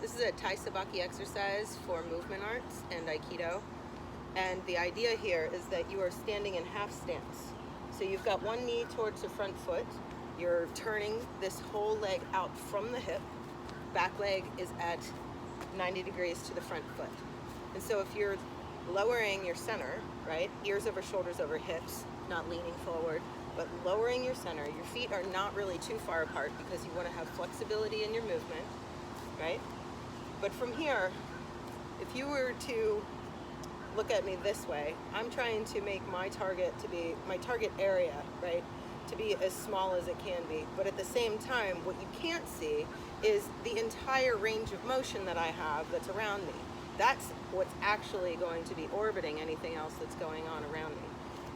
This is a Thai Sabaki exercise for movement arts and Aikido. And the idea here is that you are standing in half stance. So you've got one knee towards the front foot. You're turning this whole leg out from the hip. Back leg is at 90 degrees to the front foot. And so if you're lowering your center, right, ears over shoulders over hips, not leaning forward, but lowering your center, your feet are not really too far apart because you want to have flexibility in your movement, right? But from here, if you were to look at me this way, I'm trying to make my target area, right, to be as small as it can be. But at the same time, what you can't see is the entire range of motion that I have that's around me. That's what's actually going to be orbiting anything else that's going on around me.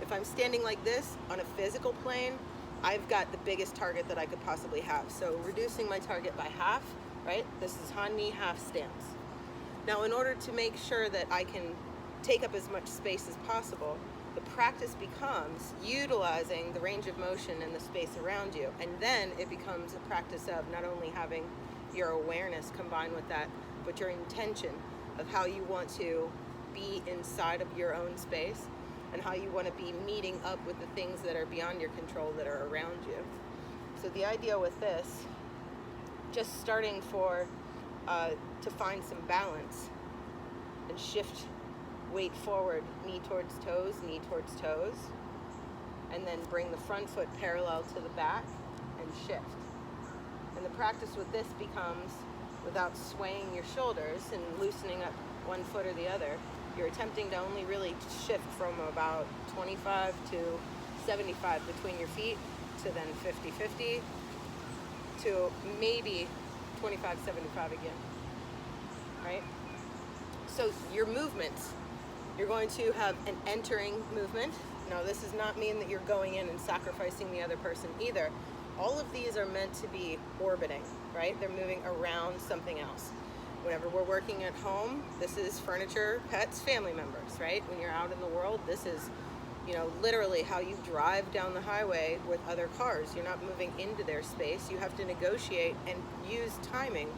If I'm standing like this on a physical plane, I've got the biggest target that I could possibly have. So reducing my target by half, right? This is Han Ni half stance. Now, in order to make sure that I can take up as much space as possible, the practice becomes utilizing the range of motion and the space around you. And then it becomes a practice of not only having your awareness combined with that, but your intention of how you want to be inside of your own space and how you want to be meeting up with the things that are beyond your control that are around you. So the idea with this, just starting to find some balance and shift weight forward, knee towards toes, and then bring the front foot parallel to the back and shift. And the practice with this becomes, without swaying your shoulders and loosening up one foot or the other, you're attempting to only really shift from about 25 to 75 between your feet to then 50-50 to maybe 25-75 again, right? So your movements, you're going to have an entering movement. Now, this does not mean that you're going in and sacrificing the other person either. All of these are meant to be orbiting, right? They're moving around something else. Whenever we're working at home, this is furniture, pets, family members, right? When you're out in the world, this is, literally how you drive down the highway with other cars. You're not moving into their space. You have to negotiate and use timing.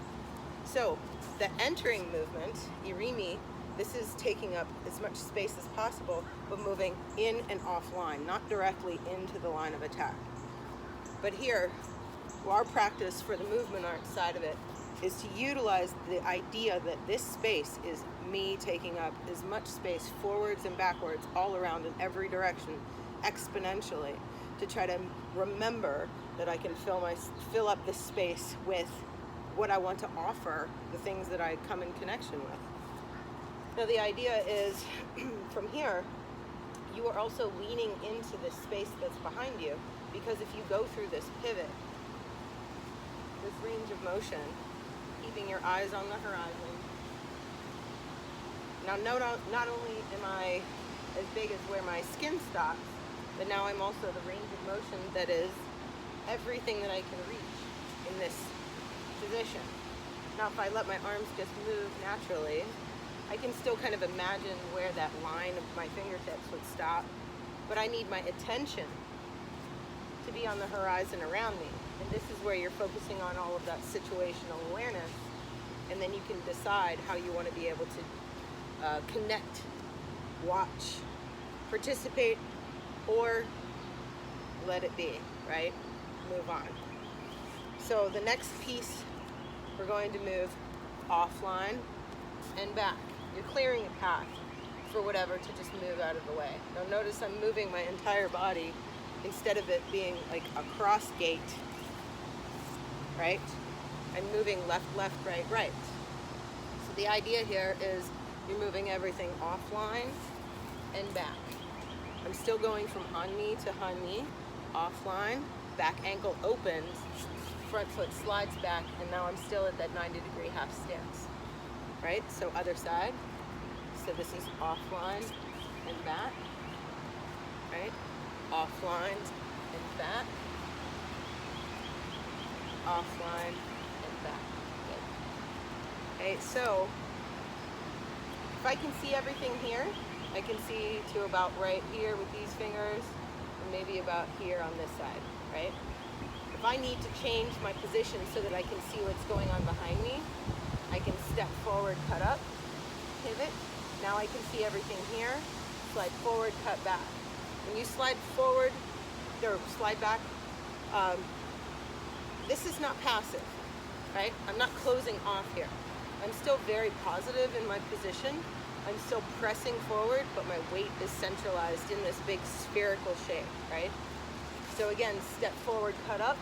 So the entering movement, irimi, this is taking up as much space as possible, but moving in and offline, not directly into the line of attack. But here, our practice for the movement art side of it is to utilize the idea that this space is me taking up as much space forwards and backwards, all around in every direction, exponentially, to try to remember that I can fill up this space with what I want to offer, the things that I come in connection with. Now, the idea is, from here, you are also leaning into this space that's behind you, because if you go through this pivot, this range of motion, keeping your eyes on the horizon. Now, not only am I as big as where my skin stops, but now I'm also the range of motion that is everything that I can reach in this position. Now, if I let my arms just move naturally, I can still kind of imagine where that line of my fingertips would stop, but I need my attention to be on the horizon around me. And this is where you're focusing on all of that situational awareness, and then you can decide how you want to be able to connect, watch, participate, or let it be, right? Move on. So the next piece, we're going to move offline and back. You're clearing a path for whatever to just move out of the way. Now notice I'm moving my entire body instead of it being like a cross gate, right? I'm moving left, right. So the idea here is you're moving everything offline and back. I'm still going from Han Ni to Han Ni, offline, back ankle opens, front foot slides back, and now I'm still at that 90-degree half stance, right? So other side. So this is offline and back, right? Offline and back, offline and back. Good. Okay, so if I can see everything here, I can see to about right here with these fingers, and maybe about here on this side, right? If I need to change my position so that I can see what's going on behind me, I can forward, cut up, pivot. Now I can see everything here. Slide forward, cut back. When you slide forward or slide back, this is not passive, right? I'm not closing off here. I'm still very positive in my position. I'm still pressing forward, but my weight is centralized in this big spherical shape, right? So again, step forward, cut up,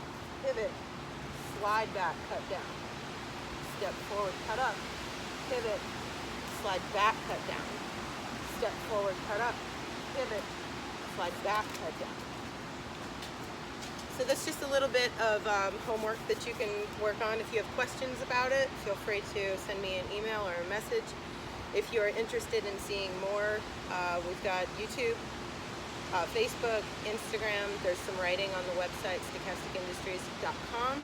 pivot, slide back, cut down. Step forward, cut up, pivot, slide back, cut down. Step forward, cut up, pivot, slide back, cut down. So that's just a little bit of homework that you can work on. If you have questions about it, feel free to send me an email or a message. If you're interested in seeing more, we've got YouTube, Facebook, Instagram. There's some writing on the website, stochasticindustries.com.